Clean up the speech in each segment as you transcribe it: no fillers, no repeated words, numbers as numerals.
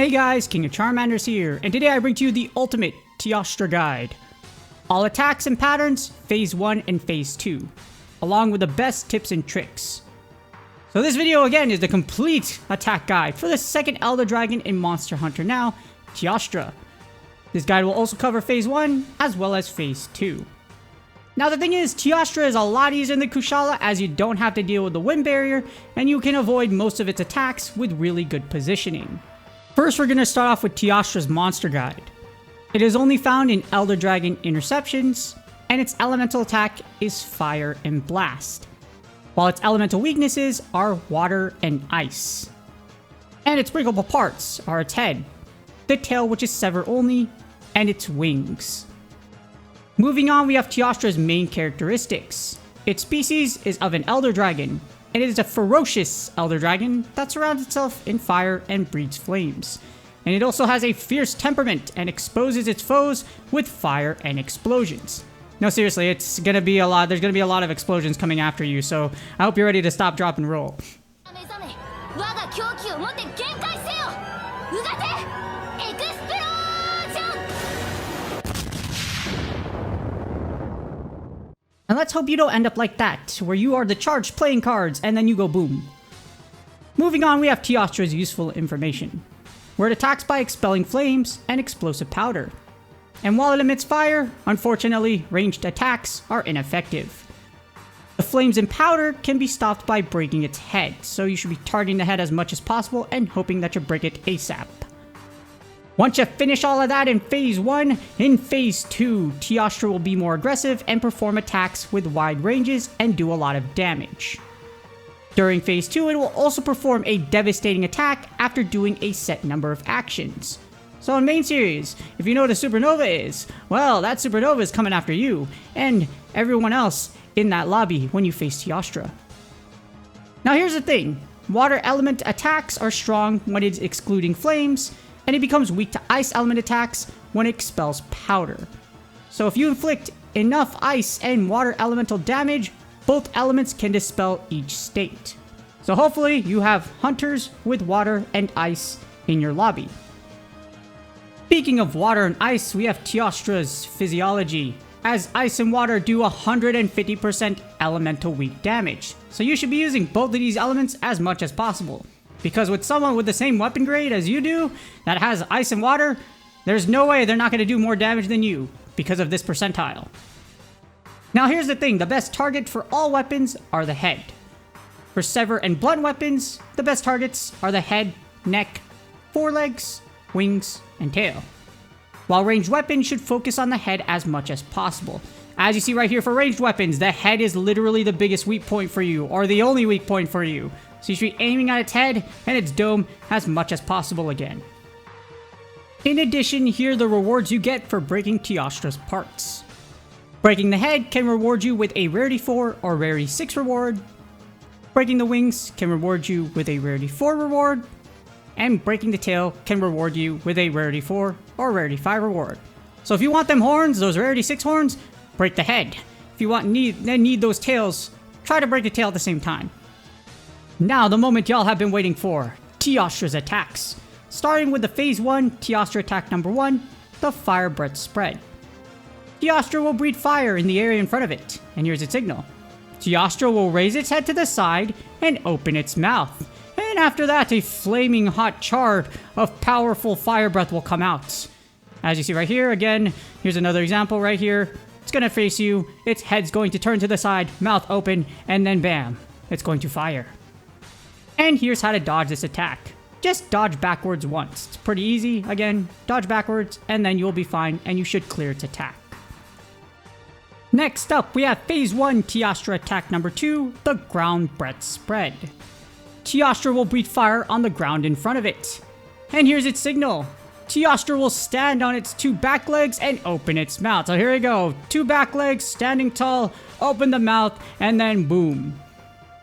Hey guys, King of Charmanders here, and today I bring to you the ultimate Teostra guide. All attacks and patterns, Phase 1 and Phase 2, along with the best tips and tricks. So this video again is the complete attack guide for the second Elder Dragon in Monster Hunter now, Teostra. This guide will also cover Phase 1 as well as Phase 2. Now the thing is, Teostra is a lot easier than Kushala as you don't have to deal with the wind barrier and you can avoid most of its attacks with really good positioning. First, we're going to start off with Teostra's monster guide. It is only found in Elder Dragon Interceptions, and its elemental attack is Fire and Blast, while its elemental weaknesses are Water and Ice. And its breakable parts are its head, the tail which is Sever only, and its wings. Moving on, we have Teostra's main characteristics. Its species is of an Elder Dragon, and it is a ferocious Elder Dragon that surrounds itself in fire and breathes flames. And it also has a fierce temperament and exposes its foes with fire and explosions. No, seriously, there's gonna be a lot of explosions coming after you, so I hope you're ready to stop, drop, and roll. And let's hope you don't end up like that, where you are the charged playing cards and then you go boom. Moving on, we have Teostra's useful information, where it attacks by expelling flames and explosive powder. And while it emits fire, unfortunately, ranged attacks are ineffective. The flames and powder can be stopped by breaking its head, so you should be targeting the head as much as possible and hoping that you break it ASAP. Once you finish all of that in Phase 1, in Phase 2, Teostra will be more aggressive and perform attacks with wide ranges and do a lot of damage. During Phase 2, it will also perform a devastating attack after doing a set number of actions. So in main series, if you know what a Supernova is, well, that Supernova is coming after you and everyone else in that lobby when you face Teostra. Now here's the thing, water element attacks are strong when it's excluding flames, and it becomes weak to ice element attacks when it expels powder. So if you inflict enough ice and water elemental damage, both elements can dispel each state. So hopefully you have hunters with water and ice in your lobby. Speaking of water and ice, we have Teostra's Physiology, as ice and water do 150% elemental weak damage. So you should be using both of these elements as much as possible. Because with someone with the same weapon grade as you do, that has ice and water, there's no way they're not going to do more damage than you because of this percentile. Now here's the thing, the best target for all weapons are the head. For sever and blunt weapons, the best targets are the head, neck, forelegs, wings, and tail. While ranged weapons should focus on the head as much as possible. As you see right here for ranged weapons, the head is literally the biggest weak point for you, or the only weak point for you. So you should be aiming at its head and its dome as much as possible again. In addition, here are the rewards you get for breaking Teostra's parts. Breaking the head can reward you with a Rarity 4 or Rarity 6 reward. Breaking the wings can reward you with a Rarity 4 reward. And breaking the tail can reward you with a Rarity 4 or Rarity 5 reward. So if you want them horns, those Rarity 6 horns, break the head. If you need those tails, try to break the tail at the same time. Now, the moment y'all have been waiting for, Teostra's attacks. Starting with the Phase 1 Teostra attack number 1, the Fire Breath Spread. Teostra will breathe fire in the area in front of it, and here's its signal. Teostra will raise its head to the side and open its mouth. And after that, a flaming hot char of powerful fire breath will come out. As you see right here, again, here's another example right here. It's gonna face you, its head's going to turn to the side, mouth open, and then bam, it's going to fire. And here's how to dodge this attack. Just dodge backwards once. It's pretty easy. Again, dodge backwards, and then you'll be fine, and you should clear its attack. Next up, we have Phase 1 Teostra attack number 2, the Ground Breath Spread. Teostra will breathe fire on the ground in front of it. And here's its signal. Teostra will stand on its 2 back legs and open its mouth. So here we go. 2 back legs, standing tall, open the mouth, and then boom.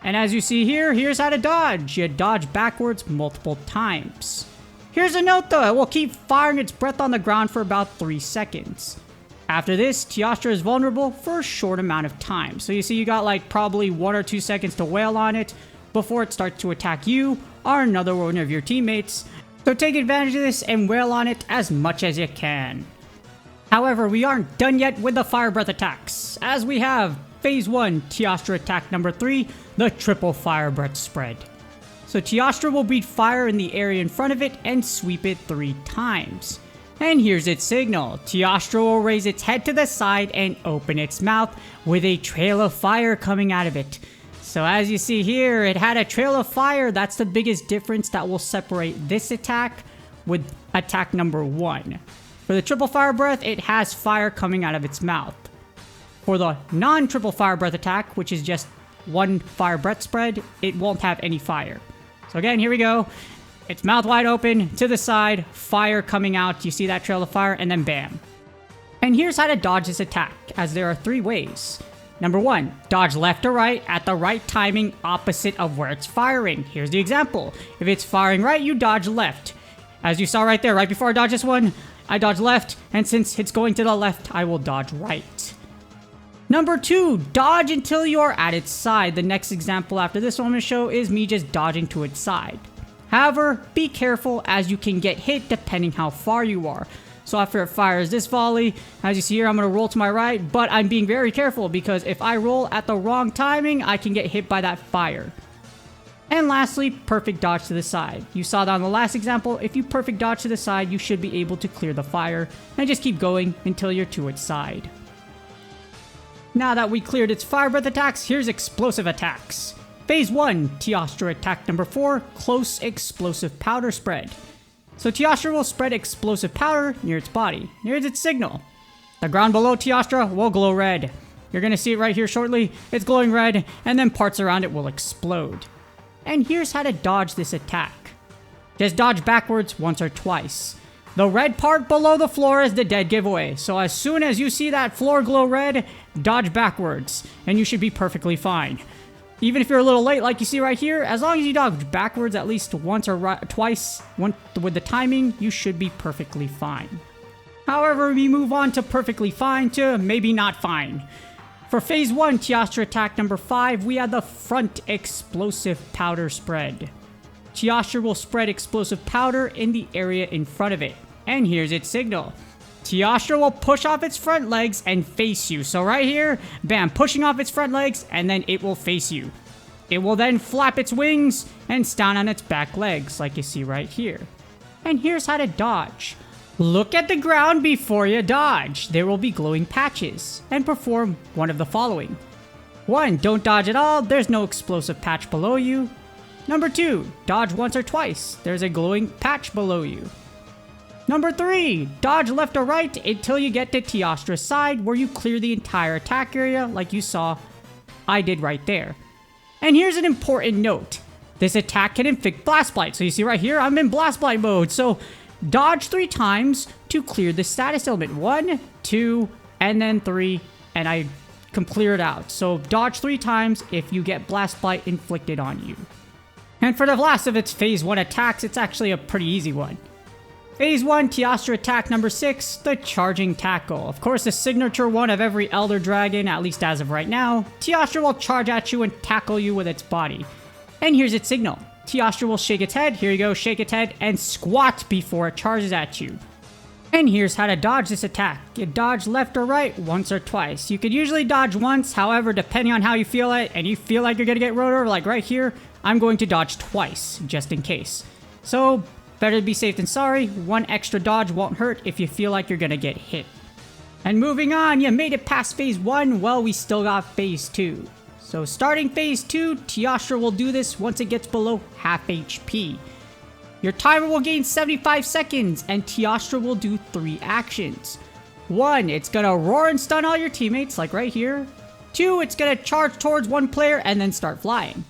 And as you see here, here's how to dodge. You dodge backwards multiple times. Here's a note though, it will keep firing its breath on the ground for about 3 seconds. After this, Teostra is vulnerable for a short amount of time. So you see you got like probably 1 or 2 seconds to wail on it before it starts to attack you or another one of your teammates. So take advantage of this and wail on it as much as you can. However, we aren't done yet with the Fire Breath attacks, as we have Phase 1 Teostra attack number 3, the triple Fire Breath spread. So Teostra will breathe fire in the area in front of it and sweep it 3 times. And here's its signal. Teostra will raise its head to the side and open its mouth with a trail of fire coming out of it. So as you see here, it had a trail of fire. That's the biggest difference that will separate this attack with attack number 1. For the triple Fire Breath, it has fire coming out of its mouth. For the non-triple Fire Breath attack, which is just 1 Fire Breath spread, it won't have any fire. So again, here we go. It's mouth wide open, to the side, fire coming out. You see that trail of fire, and then bam. And here's how to dodge this attack, as there are 3 ways. Number 1, dodge left or right at the right timing opposite of where it's firing. Here's the example. If it's firing right, you dodge left. As you saw right there, right before I dodge this one, I dodge left, and since it's going to the left, I will dodge right. Number 2, dodge until you're at its side. The next example after this one I'm going to show is me just dodging to its side. However, be careful as you can get hit depending how far you are. So after it fires this volley, as you see here, I'm going to roll to my right, but I'm being very careful because if I roll at the wrong timing, I can get hit by that fire. And lastly, perfect dodge to the side. You saw that on the last example. If you perfect dodge to the side, you should be able to clear the fire and just keep going until you're to its side. Now that we cleared its Fire Breath attacks, here's explosive attacks. Phase 1, Teostra attack number 4, close explosive powder spread. So Teostra will spread explosive powder near its body. Here's its signal. The ground below Teostra will glow red. You're going to see it right here shortly. It's glowing red, and then parts around it will explode. And here's how to dodge this attack. Just dodge backwards once or twice. The red part below the floor is the dead giveaway. So as soon as you see that floor glow red, dodge backwards, and you should be perfectly fine. Even if you're a little late, like you see right here, as long as you dodge backwards at least once or twice with the timing, you should be perfectly fine. However, we move on to perfectly fine to maybe not fine. For Phase 1 Teostra attack number 5, we have the front explosive powder spread. Teostra will spread explosive powder in the area in front of it. And here's its signal. Teostra will push off its front legs and face you. So right here, bam, pushing off its front legs, and then it will face you. It will then flap its wings and stand on its back legs, like you see right here. And here's how to dodge. Look at the ground before you dodge. There will be glowing patches, and perform one of the following. 1, don't dodge at all. There's no explosive patch below you. Number 2, dodge once or twice. There's a glowing patch below you. Number 3, dodge left or right until you get to Teostra's side where you clear the entire attack area like you saw I did right there. And here's an important note. This attack can inflict Blast Blight. So you see right here, I'm in Blast Blight mode. So dodge 3 times to clear the status element. 1, 2, and then 3, and I can clear it out. So dodge 3 times if you get Blast Blight inflicted on you. And for the last of its Phase 1 attacks, it's actually a pretty easy one. Phase 1 Teostra attack number 6, the Charging Tackle. Of course, the signature one of every Elder Dragon, at least as of right now. Teostra will charge at you and tackle you with its body. And here's its signal. Teostra will shake its head, here you go, shake its head, and squat before it charges at you. And here's how to dodge this attack. You dodge left or right once or twice. You could usually dodge once, however, depending on how you feel it, and you feel like you're going to get rode over, like right here, I'm going to dodge twice, just in case. So, better to be safe than sorry. 1 extra dodge won't hurt if you feel like you're going to get hit. And moving on, you made it past Phase 1, well, we still got Phase 2. So starting Phase 2, Teostra will do this once it gets below half HP. Your timer will gain 75 seconds, and Teostra will do 3 actions. 1, it's going to roar and stun all your teammates, like right here. 2, it's going to charge towards one player and then start flying.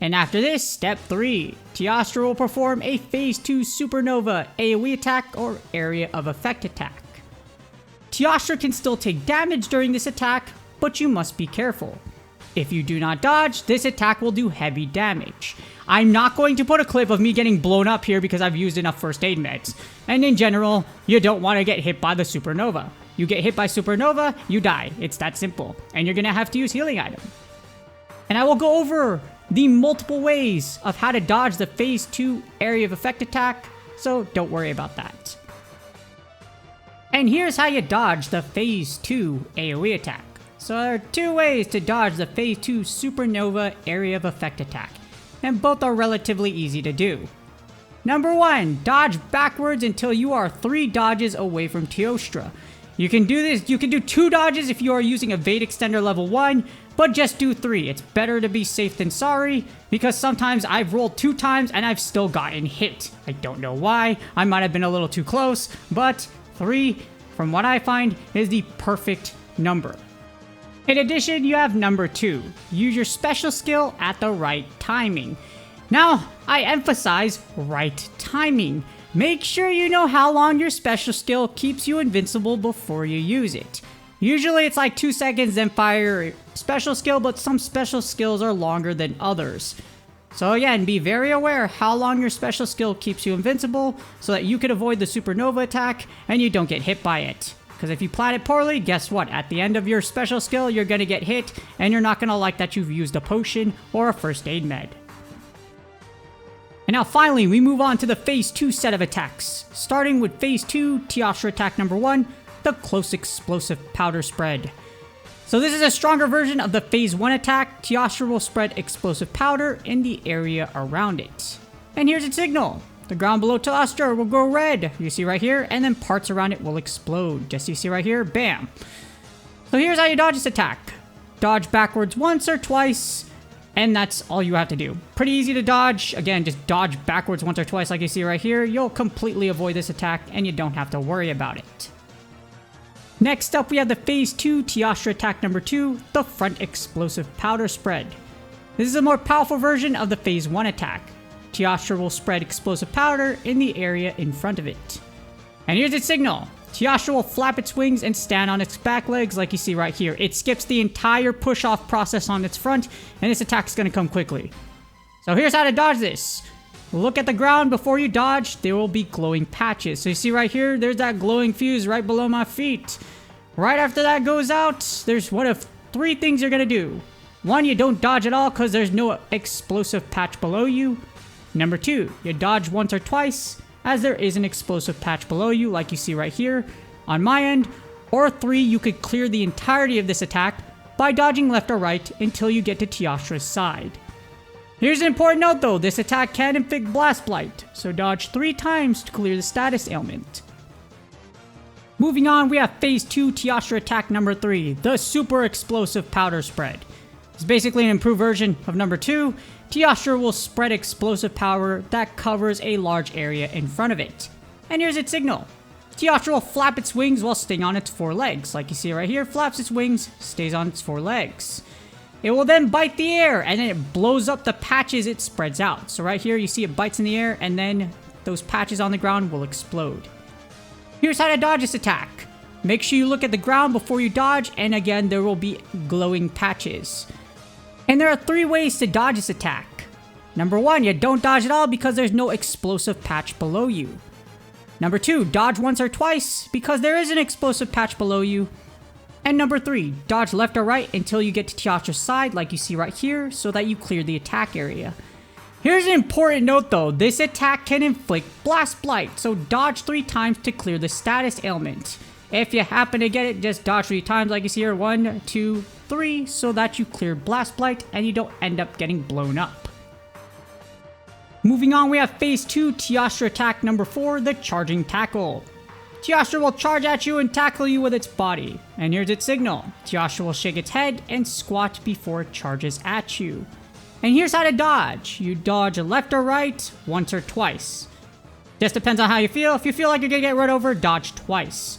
And after this, step 3, Teostra will perform a Phase 2 Supernova, AOE Attack, or Area of Effect attack. Teostra can still take damage during this attack, but you must be careful. If you do not dodge, this attack will do heavy damage. I'm not going to put a clip of me getting blown up here because I've used enough first aid meds. And in general, you don't want to get hit by the Supernova. You get hit by Supernova, you die. It's that simple. And you're going to have to use healing item. And I will go over the multiple ways of how to dodge the Phase 2 Area of Effect attack so don't worry about that. And here's how you dodge the Phase 2 AOE attack. So there are two ways to dodge the Phase 2 Supernova Area of Effect attack, and both are relatively easy to do. Number 1, dodge backwards until you are 3 dodges away from Teostra. You can do this, you can do 2 dodges if you are using Evade Extender level 1, but just do 3. It's better to be safe than sorry, because sometimes I've rolled 2 times and I've still gotten hit. I don't know why, I might have been a little too close, but 3, from what I find, is the perfect number. In addition, you have number 2, use your special skill at the right timing. Now, I emphasize right timing. Make sure you know how long your special skill keeps you invincible before you use it. Usually it's like 2 seconds, then fire your special skill, but some special skills are longer than others. So again, be very aware how long your special skill keeps you invincible so that you can avoid the Supernova attack and you don't get hit by it. Because if you plan it poorly, guess what? At the end of your special skill, you're going to get hit and you're not going to like that you've used a potion or a first aid med. And now finally, we move on to the Phase 2 set of attacks. Starting with Phase 2, Teostra attack number 1, the Close Explosive Powder Spread. So this is a stronger version of the Phase 1 attack. Teostra will spread explosive powder in the area around it. And here's its signal. The ground below Teostra will go red, you see right here, and then parts around it will explode. Just you see right here, bam. So here's how you dodge this attack. Dodge backwards once or twice, and that's all you have to do. Pretty easy to dodge. Again, just dodge backwards once or twice like you see right here. You'll completely avoid this attack and you don't have to worry about it. Next up, we have the Phase 2 Teostra attack number 2, the Front Explosive Powder Spread. This is a more powerful version of the Phase 1 attack. Teostra will spread explosive powder in the area in front of it. And here's its signal. Teostra will flap its wings and stand on its back legs like you see right here. It skips the entire push-off process on its front, and this attack is going to come quickly. So here's how to dodge this. Look at the ground before you dodge. There will be glowing patches. So you see right here, there's that glowing fuse right below my feet. Right after that goes out, there's one of 3 things you're going to do. 1, you don't dodge at all because there's no explosive patch below you. Number 2, you dodge once or twice, as there is an explosive patch below you, like you see right here on my end. Or 3, you could clear the entirety of this attack by dodging left or right until you get to Teostra's side. Here's an important note though, this attack can inflict Blast Blight, so dodge 3 times to clear the status ailment. Moving on, we have Phase 2 Teostra attack number 3, the Super Explosive Powder Spread. It's basically an improved version of number 2. Teostra will spread explosive powder that covers a large area in front of it. And here's its signal. Teostra will flap its wings while staying on its 4 legs. Like you see right here, flaps its wings, stays on its 4 legs. It will then bite the air, and then it blows up the patches it spreads out. So right here, you see it bites in the air, and then those patches on the ground will explode. Here's how to dodge this attack. Make sure you look at the ground before you dodge, and again, there will be glowing patches. And there are 3 ways to dodge this attack. Number 1, you don't dodge at all because there's no explosive patch below you. Number 2, dodge once or twice because there is an explosive patch below you. And number 3, dodge left or right until you get to Teostra's side like you see right here so that you clear the attack area. Here's an important note though, this attack can inflict Blast Blight, so dodge 3 times to clear the status ailment. If you happen to get it, just dodge 3 times like you see here, 1, 2, 3, so that you clear Blast Blight and you don't end up getting blown up. Moving on, we have Phase 2 Teostra attack number 4, the Charging Tackle. Teostra will charge at you and tackle you with its body. And here's its signal. Teostra will shake its head and squat before it charges at you. And here's how to dodge. You dodge left or right, once or twice. Just depends on how you feel. If you feel like you're gonna get run over, dodge twice.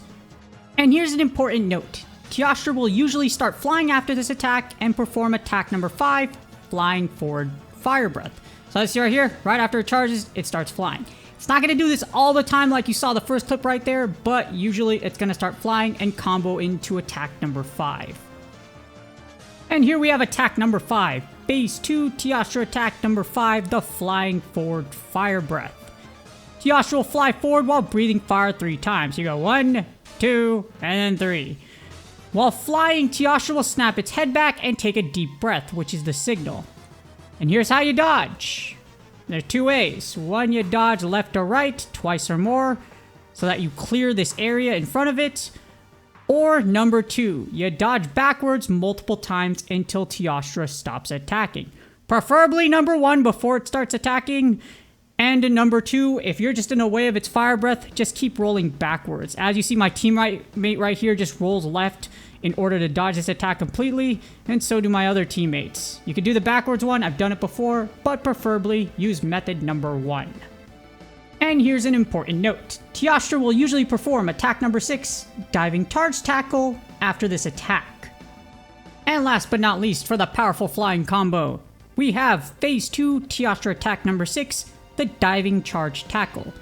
And here's an important note. Teostra will usually start flying after this attack and perform attack number 5, Flying Forward Fire Breath. So let's see right here, right after it charges, it starts flying. It's not going to do this all the time like you saw the first clip right there, but usually it's going to start flying and combo into attack number 5. And here we have attack number 5, Phase 2 Teostra attack number 5, the Flying Forward Fire Breath. Teostra will fly forward while breathing fire 3 times. You go 1, 2, and then 3. While flying, Teostra will snap its head back and take a deep breath, which is the signal. And here's how you dodge. There are two ways. One, you dodge left or right twice or more so that you clear this area in front of it. Or number two, you dodge backwards multiple times until Teostra stops attacking. Preferably number one before it starts attacking. And number two, if you're just in the way of its fire breath, just keep rolling backwards. As you see, my teammate right here just rolls left in order to dodge this attack completely, and so do my other teammates. You can do the backwards one, I've done it before, but preferably use method number one. And here's an important note. Teostra will usually perform attack number 6, diving charge tackle, after this attack. And last but not least, for the powerful flying combo, we have phase 2 Teostra attack number 6, the diving charge tackle.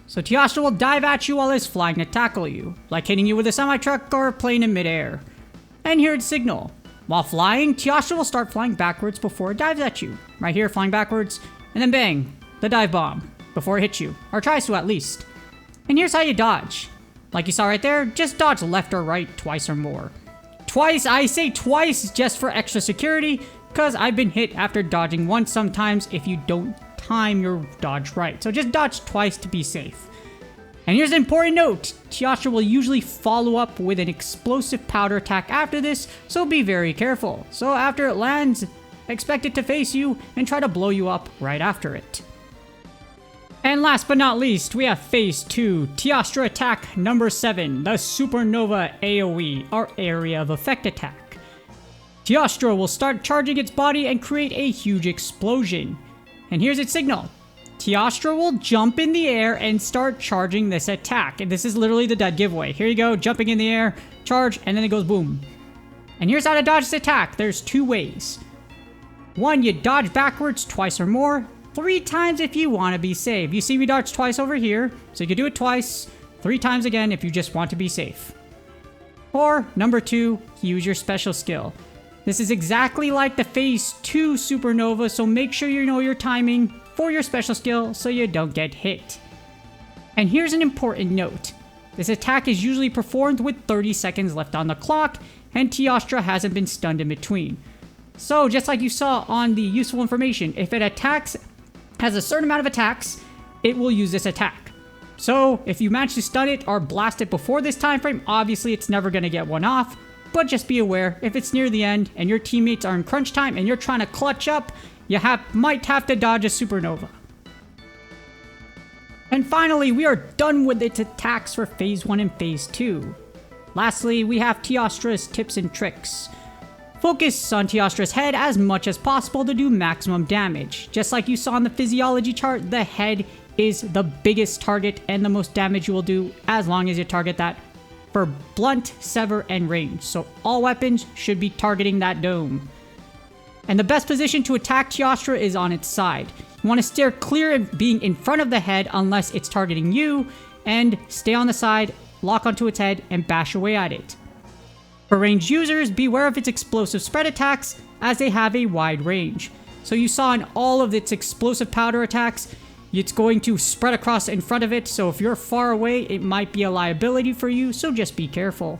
So Teostra will dive at you while it's flying to tackle you, like hitting you with a semi-truck or a plane in midair. And here's its signal. While flying, Teostra will start flying backwards before it dives at you. Right here, flying backwards, and then bang, the dive bomb, before it hits you, or tries to at least. And here's how you dodge. Like you saw right there, just dodge left or right twice or more. Twice, I say twice just for extra security, because I've been hit after dodging once sometimes if you don't time your dodge right. So just dodge twice to be safe. And here's an important note. Teostra will usually follow up with an explosive powder attack after this, so be very careful. So after it lands, expect it to face you and try to blow you up right after it. And last but not least, we have phase 2, Teostra attack number 7, the Supernova AOE, or area of effect attack. Teostra will start charging its body and create a huge explosion. And here's its signal. Teostra will jump in the air and start charging this attack. And this is literally the dead giveaway. Here you go, jumping in the air, charge, and then it goes boom. And here's how to dodge this attack. There's two ways. One, you dodge backwards twice or more, 3 times if you want to be safe. You see me dodge twice over here, so you can do it twice, 3 times again if you just want to be safe. Or number 2, use your special skill. This is exactly like the phase 2 Supernova, so make sure you know your timing for your special skill so you don't get hit. And here's an important note. This attack is usually performed with 30 seconds left on the clock, and Teostra hasn't been stunned in between. So just like you saw on the useful information, if it has a certain amount of attacks, it will use this attack. So if you manage to stun it or blast it before this time frame, obviously it's never going to get one off. But just be aware, if it's near the end and your teammates are in crunch time and you're trying to clutch up, you might have to dodge a Supernova. And finally, we are done with its attacks for phase 1 and phase 2. Lastly, we have Teostra's tips and tricks. Focus on Teostra's head as much as possible to do maximum damage. Just like you saw in the physiology chart, the head is the biggest target and the most damage you will do as long as you target that for blunt, sever, and range. So all weapons should be targeting that dome. And the best position to attack Teostra is on its side. You want to steer clear of being in front of the head unless it's targeting you, and stay on the side, lock onto its head, and bash away at it. For ranged users, beware of its explosive spread attacks as they have a wide range. So you saw in all of its explosive powder attacks, it's going to spread across in front of it, so if you're far away, it might be a liability for you, so just be careful.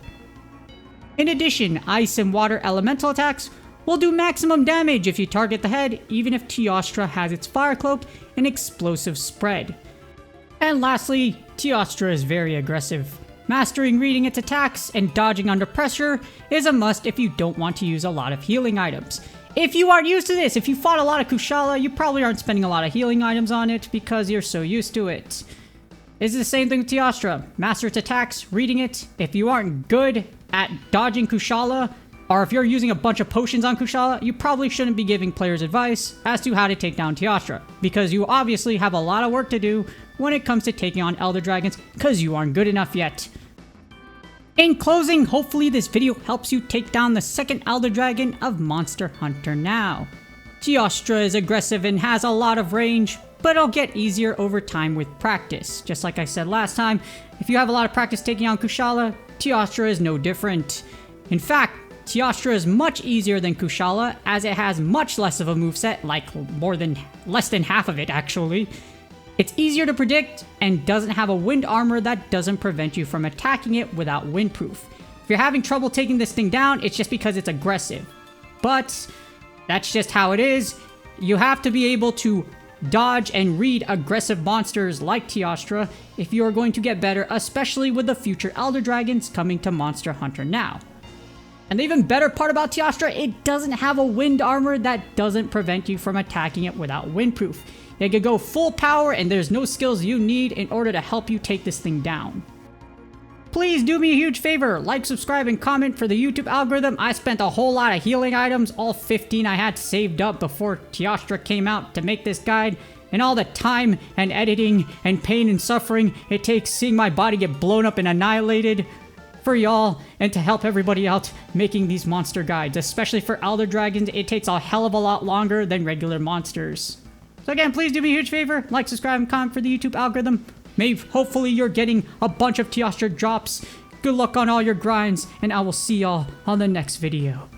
In addition, ice and water elemental attacks will do maximum damage if you target the head, even if Teostra has its fire cloak and explosive spread. And lastly, Teostra is very aggressive. Mastering reading its attacks and dodging under pressure is a must if you don't want to use a lot of healing items. If you aren't used to this, if you fought a lot of Kushala, you probably aren't spending a lot of healing items on it because you're so used to it. It's the same thing with Teostra. Master its attacks, reading it. If you aren't good at dodging Kushala, or if you're using a bunch of potions on Kushala, you probably shouldn't be giving players advice as to how to take down Teostra, because you obviously have a lot of work to do when it comes to taking on Elder Dragons, because you aren't good enough yet. In closing, hopefully this video helps you take down the second Elder Dragon of Monster Hunter now. Teostra is aggressive and has a lot of range, but it'll get easier over time with practice. Just like I said last time, if you have a lot of practice taking on Kushala, Teostra is no different. In fact, Teostra is much easier than Kushala as it has much less of a moveset, like less than half of it actually. It's easier to predict and doesn't have a wind armor that doesn't prevent you from attacking it without windproof. If you're having trouble taking this thing down, it's just because it's aggressive. But that's just how it is. You have to be able to dodge, and read aggressive monsters like Teostra if you are going to get better, especially with the future Elder Dragons coming to Monster Hunter now. And the even better part about Teostra, it doesn't have a wind armor that doesn't prevent you from attacking it without windproof. It can go full power and there's no skills you need in order to help you take this thing down. Please do me a huge favor, like, subscribe, and comment for the YouTube algorithm. I spent a whole lot of healing items, all 15 I had saved up before Teostra came out to make this guide, and all the time and editing and pain and suffering it takes seeing my body get blown up and annihilated for y'all and to help everybody out making these monster guides. Especially for Elder Dragons, it takes a hell of a lot longer than regular monsters. So again, please do me a huge favor, like, subscribe, and comment for the YouTube algorithm. Hopefully you're getting a bunch of Teostra drops. Good luck on all your grinds, and I will see y'all on the next video.